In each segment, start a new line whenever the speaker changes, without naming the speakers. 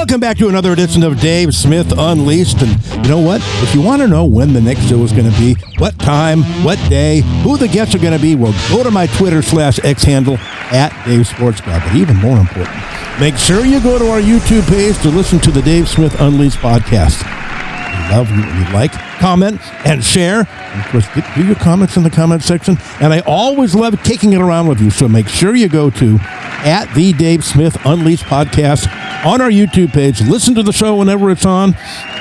Welcome back to another edition of Dave Smith Unleashed. And you know what? If you want to know when the next show is going to be, what time, what day, who the guests are going to be, well, go to my Twitter/X handle @DaveSportsGuy. But even more important, make sure you go to our YouTube page to listen to the Dave Smith Unleashed podcast. We love you. You like, comment, and share. And of course, do your comments in the comment section. And I always love kicking it around with you. So make sure you go to the Dave Smith Unleashed podcast on our YouTube page. Listen to the show whenever it's on.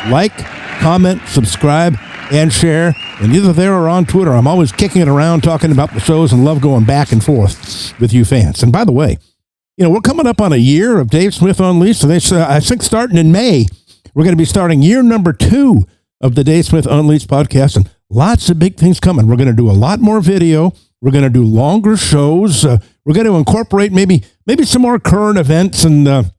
Like, comment, subscribe, and share. And either there or on Twitter. I'm always kicking it around, talking about the shows, and love going back and forth with you fans. And by the way, you know, we're coming up on a year of Dave Smith Unleashed. So I think starting in May, we're going to be starting year number 2 of the Dave Smith Unleashed podcast. And lots of big things coming. We're going to do a lot more video. We're going to do longer shows. We're going to incorporate maybe some more current events and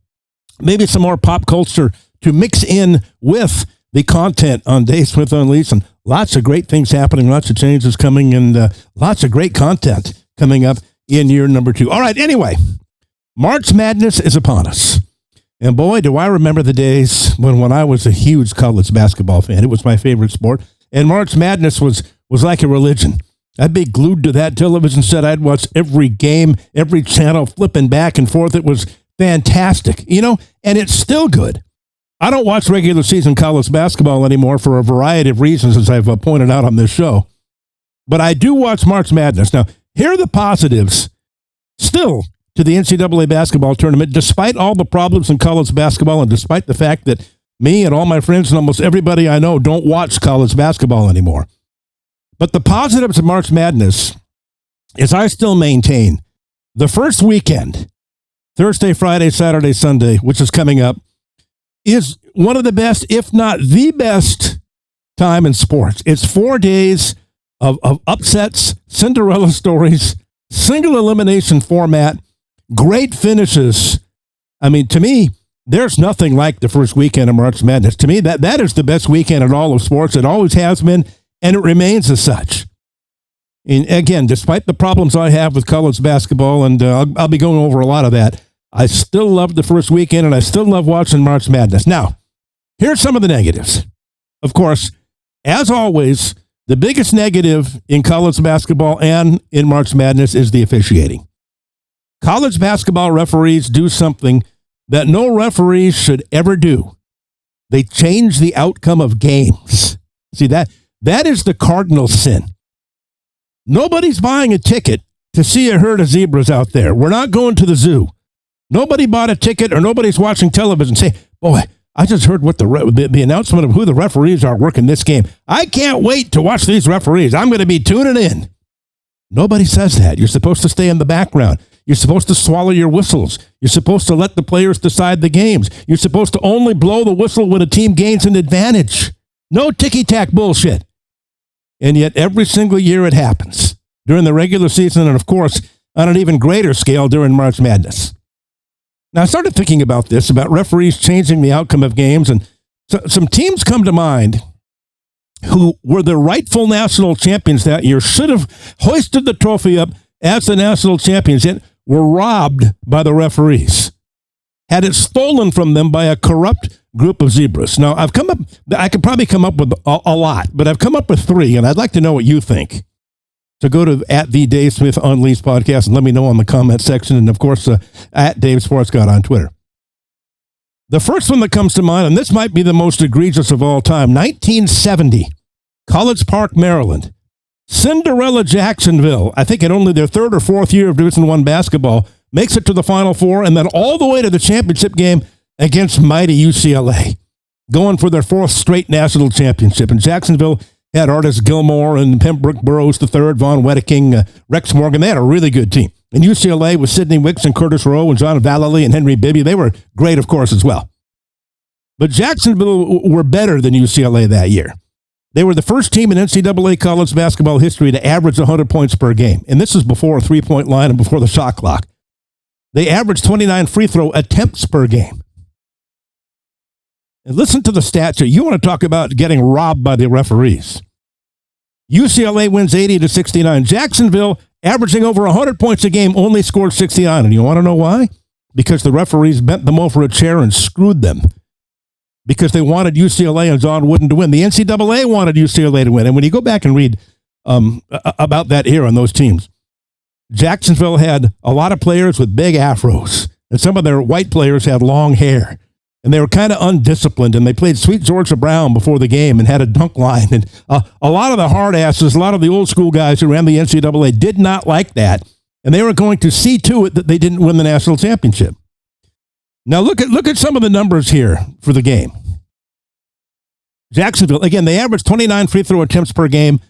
maybe some more pop culture to mix in with the content on Dave Smith Unleashed. And lots of great things happening, lots of changes coming, and lots of great content coming up in year number 2. All right, anyway, March Madness is upon us. And boy, do I remember the days when I was a huge college basketball fan. It was my favorite sport. And March Madness was like a religion. I'd be glued to that television set. I'd watch every game, every channel, flipping back and forth. It was fantastic, you know, and it's still good. I don't watch regular season college basketball anymore for a variety of reasons, as I've pointed out on this show. But I do watch March Madness. Now, here are the positives still to the NCAA basketball tournament, despite all the problems in college basketball and despite the fact that me and all my friends and almost everybody I know don't watch college basketball anymore. But the positives of March Madness is I still maintain the first weekend, Thursday, Friday, Saturday, Sunday, which is coming up, is one of the best, if not the best, time in sports. It's 4 days of upsets, Cinderella stories, single elimination format, great finishes. I mean, to me, there's nothing like the first weekend of March Madness. To me, that is the best weekend in all of sports. It always has been, and it remains as such. And again, despite the problems I have with college basketball, and I'll be going over a lot of that, I still love the first weekend, and I still love watching March Madness. Now, here's some of the negatives. Of course, as always, the biggest negative in college basketball and in March Madness is the officiating. College basketball referees do something that no referees should ever do. They change the outcome of games. See, that is the cardinal sin. Nobody's buying a ticket to see a herd of zebras out there. We're not going to the zoo. Nobody bought a ticket or nobody's watching television and say, boy, I just heard what the announcement of who the referees are working this game. I can't wait to watch these referees. I'm going to be tuning in. Nobody says that. You're supposed to stay in the background. You're supposed to swallow your whistles. You're supposed to let the players decide the games. You're supposed to only blow the whistle when a team gains an advantage. No ticky-tack bullshit. And yet every single year it happens during the regular season and, of course, on an even greater scale during March Madness. Now, I started thinking about this, about referees changing the outcome of games, and some teams come to mind who were the rightful national champions that year, should have hoisted the trophy up as the national champions, yet were robbed by the referees, had it stolen from them by a corrupt group of zebras. Now, I could probably come up with a lot, but I've come up with 3, and I'd like to know what you think. So go to the Dave Smith Unleashed podcast and let me know on the comment section. And of course, at Dave Sportsguy on Twitter. The first one that comes to mind, and this might be the most egregious of all time, 1970, College Park, Maryland. Cinderella Jacksonville, I think in only their 3rd or 4th year of Division I basketball, makes it to the Final Four and then all the way to the championship game against mighty UCLA, going for their 4th straight national championship. And Jacksonville had Artis Gilmore and Pembroke Burroughs III, Von Wedeking, Rex Morgan. They had a really good team. And UCLA with Sidney Wicks and Curtis Rowe and John Vallely and Henry Bibby. They were great, of course, as well. But Jacksonville were better than UCLA that year. They were the first team in NCAA college basketball history to average 100 points per game. And this is before a three-point line and before the shot clock. They averaged 29 free throw attempts per game. And listen to the stats here. You want to talk about getting robbed by the referees. UCLA wins 80-69. Jacksonville, averaging over 100 points a game, only scored 69. And you want to know why? Because the referees bent them over a chair and screwed them because they wanted UCLA and John Wooden to win. The NCAA wanted UCLA to win. And when you go back and read about that era and those teams, Jacksonville had a lot of players with big afros, and some of their white players had long hair. And they were kind of undisciplined, and they played Sweet Georgia Brown before the game and had a dunk line. And a lot of the hard asses, a lot of the old school guys who ran the NCAA did not like that, and they were going to see to it that they didn't win the national championship. Now look at some of the numbers here for the game. Jacksonville, again, they averaged 29 free throw attempts per game.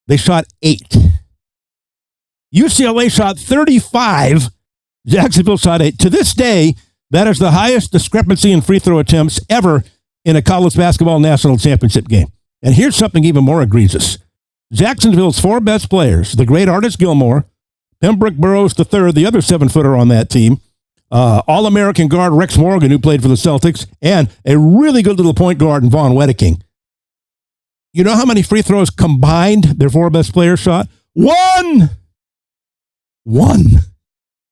They shot 8. UCLA shot 35. Jacksonville shot 8. To this day, that is the highest discrepancy in free throw attempts ever in a college basketball national championship game. And here's something even more egregious. Jacksonville's 4 best players, the great Artis Gilmore, Pembroke Burrows III, the other 7-footer on that team, All-American guard Rex Morgan, who played for the Celtics, and a really good little point guard in Vaughn Wedeking. You know how many free throws combined their 4 best players shot? 1!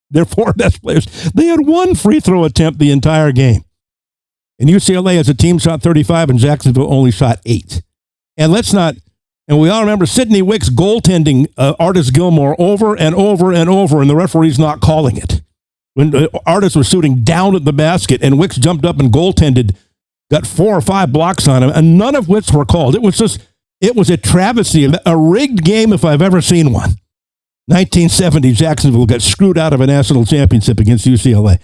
Their 4 best players. They had 1 free throw attempt the entire game. And UCLA as a team shot 35 and Jacksonville only shot 8. And we all remember Sidney Wicks goaltending Artis Gilmore over and over and over, and the referee's not calling it. When Artis was shooting down at the basket and Wicks jumped up and goaltended, got 4 or 5 blocks on him, and none of which were called. It was a travesty, a rigged game if I've ever seen one. 1970, Jacksonville got screwed out of a national championship against UCLA.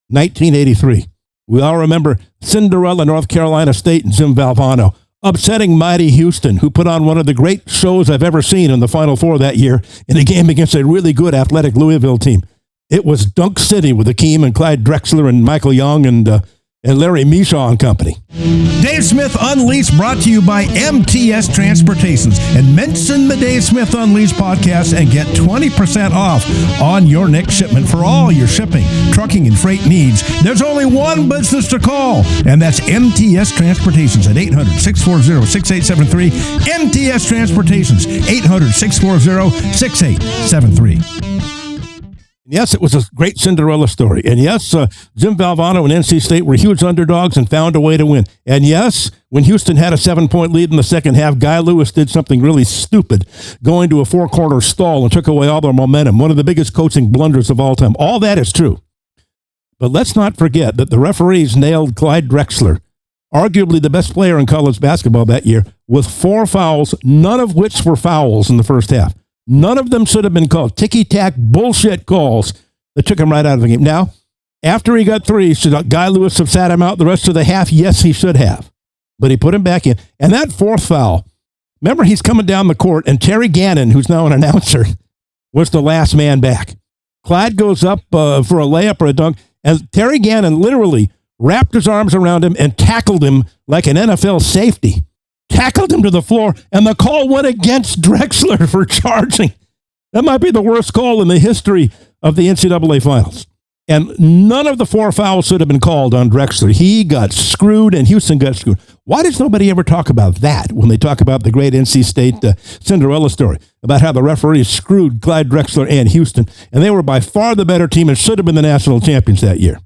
1983, we all remember Cinderella, North Carolina State, and Jim Valvano upsetting mighty Houston, who put on one of the great shows I've ever seen in the Final Four that year in a game against a really good athletic Louisville team. It was Dunk City with Akeem and Clyde Drexler and Michael Young and Larry Mishaw and company.
Dave Smith Unleashed brought to you by MTS Transportations. And mention the Dave Smith Unleashed podcast and get 20% off on your next shipment for all your shipping, trucking, and freight needs. There's only one business to call, and that's MTS Transportations at 800-640-6873. MTS Transportations, 800-640-6873.
Yes, it was a great Cinderella story. And yes, Jim Valvano and NC State were huge underdogs and found a way to win. And yes, when Houston had a 7-point lead in the second half, Guy Lewis did something really stupid, going to a 4-corner stall and took away all their momentum. One of the biggest coaching blunders of all time. All that is true. But let's not forget that the referees nailed Clyde Drexler, arguably the best player in college basketball that year, with 4 fouls, none of which were fouls in the first half. None of them should have been called. Ticky-tack bullshit calls that took him right out of the game. Now, after he got 3, should Guy Lewis have sat him out the rest of the half? Yes, he should have. But he put him back in. And that 4th foul, remember, he's coming down the court, and Terry Gannon, who's now an announcer, was the last man back. Clyde goes up for a layup or a dunk, and Terry Gannon literally wrapped his arms around him and tackled him like an NFL safety. Tackled him to the floor, and the call went against Drexler for charging. That might be the worst call in the history of the NCAA finals. And none of the 4 fouls should have been called on Drexler. He got screwed, and Houston got screwed. Why does nobody ever talk about that when they talk about the great NC State Cinderella story, about how the referees screwed Clyde Drexler and Houston, and they were by far the better team and should have been the national champions that year?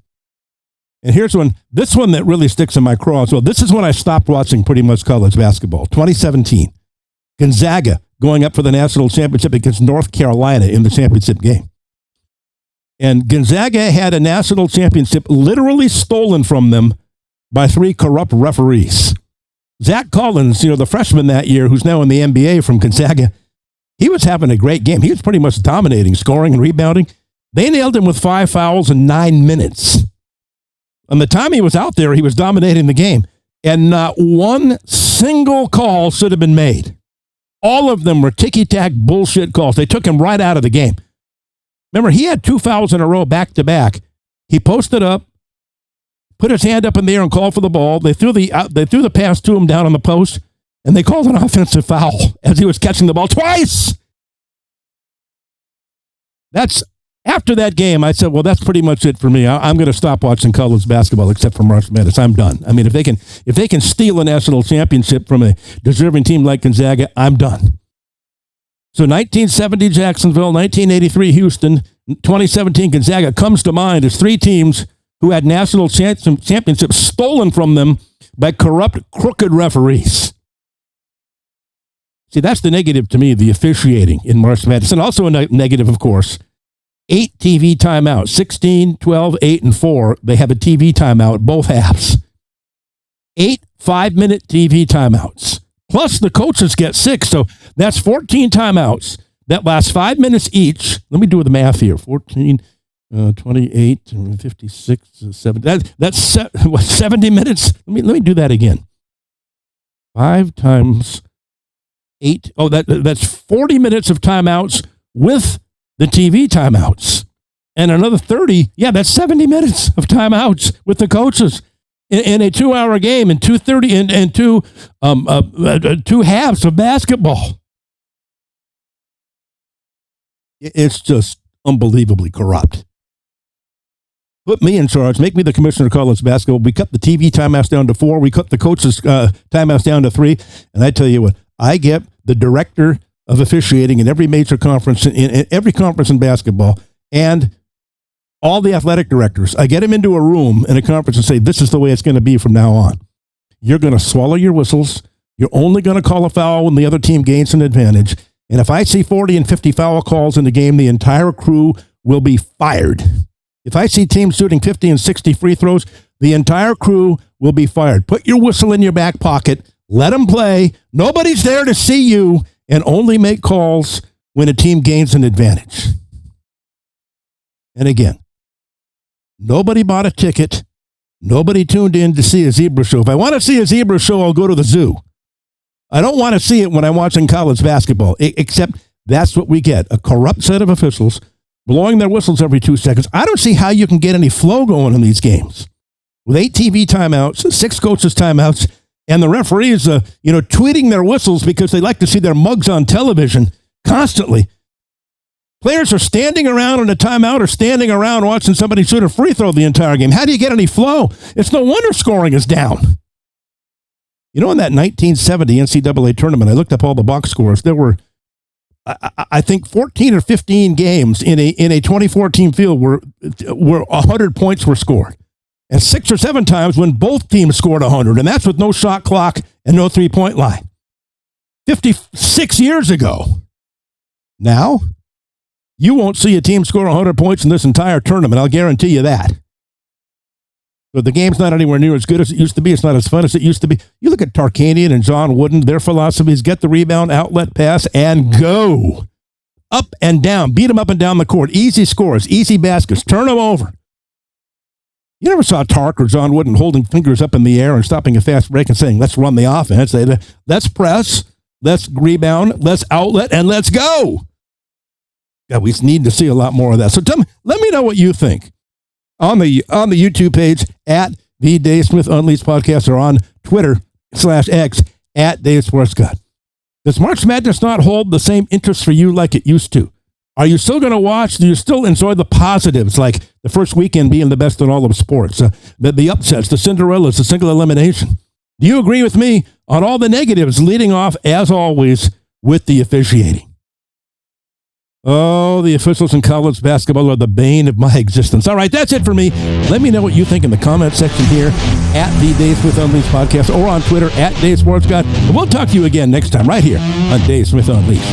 And here's this one that really sticks in my craw as well. This is when I stopped watching pretty much college basketball. 2017, Gonzaga going up for the national championship against North Carolina in the championship game. And Gonzaga had a national championship literally stolen from them by 3 corrupt referees. Zach Collins, the freshman that year, who's now in the NBA from Gonzaga, he was having a great game. He was pretty much dominating, scoring and rebounding. They nailed him with 5 fouls in 9 minutes. And the time he was out there, he was dominating the game. And not one single call should have been made. All of them were ticky-tack bullshit calls. They took him right out of the game. Remember, he had 2 fouls in a row back-to-back. He posted up, put his hand up in the air and called for the ball. They threw the pass to him down on the post, and they called an offensive foul as he was catching the ball twice. After that game, I said, well, that's pretty much it for me. I'm going to stop watching college basketball except for March Madness. I'm done. I mean, if they can steal a national championship from a deserving team like Gonzaga, I'm done. So 1970 Jacksonville, 1983 Houston, 2017 Gonzaga comes to mind as 3 teams who had national championships stolen from them by corrupt, crooked referees. See, that's the negative to me, the officiating in March Madness. And also a negative, of course, 8 TV timeouts, 16, 12, 8, and 4. They have a TV timeout, both halves. 8 5-minute TV timeouts. Plus the coaches get 6, so that's 14 timeouts that last 5 minutes each. Let me do the math here. 14, 28, 56, 70. That's 70 minutes. Let me do that again. 5 times 8. Oh, that's 40 minutes of timeouts with the TV timeouts. And another 30. Yeah, that's 70 minutes of timeouts with the coaches in a 2-hour game and 2:30 and two halves of basketball. It's just unbelievably corrupt. Put me in charge. Make me the commissioner of college basketball. We cut the TV timeouts down to 4. We cut the coaches' timeouts down to 3. And I tell you what, I get the director of officiating in every major conference, in every conference in basketball, and all the athletic directors. I get them into a room in a conference and say, this is the way it's going to be from now on. You're going to swallow your whistles. You're only going to call a foul when the other team gains an advantage. And if I see 40 and 50 foul calls in the game, the entire crew will be fired. If I see teams shooting 50 and 60 free throws, the entire crew will be fired. Put your whistle in your back pocket. Let them play. Nobody's there to see you, and only make calls when a team gains an advantage. And again, nobody bought a ticket. Nobody tuned in to see a zebra show. If I want to see a zebra show, I'll go to the zoo. I don't want to see it when I'm watching college basketball, except that's what we get, a corrupt set of officials blowing their whistles every 2 seconds. I don't see how you can get any flow going in these games. With 8 TV timeouts, 6 coaches timeouts, and the referees, tweeting their whistles because they like to see their mugs on television constantly. Players are standing around in a timeout or standing around watching somebody shoot a free throw the entire game. How do you get any flow? It's no wonder scoring is down. In that 1970 NCAA tournament, I looked up all the box scores. There were, I think, 14 or 15 games in a 24-team field where 100 points were scored. And 6 or 7 times when both teams scored 100, and that's with no shot clock and no three-point line. 56 years ago. Now, you won't see a team score 100 points in this entire tournament. I'll guarantee you that. But the game's not anywhere near as good as it used to be. It's not as fun as it used to be. You look at Tarkanian and John Wooden, their philosophies: get the rebound, outlet pass, and go. Up and down. Beat them up and down the court. Easy scores, easy baskets. Turn them over. You never saw Tark or John Wooden holding fingers up in the air and stopping a fast break and saying, let's run the offense. Let's press, let's rebound, let's outlet, and let's go. Yeah, we need to see a lot more of that. So let me know what you think on the YouTube page at the Dave Smith Unleashed Podcast, or on Twitter/X at Dave Sports God. Does March Madness not hold the same interest for you like it used to? Are you still going to watch? Do you still enjoy the positives, like the first weekend being the best in all of sports, the upsets, the Cinderellas, the single elimination? Do you agree with me on all the negatives, leading off, as always, with the officiating? Oh, the officials in college basketball are the bane of my existence. All right, that's it for me. Let me know what you think in the comment section here at the Dave Smith Unleashed Podcast, or on Twitter at Dave Sports God. And we'll talk to you again next time right here on Dave Smith Unleashed.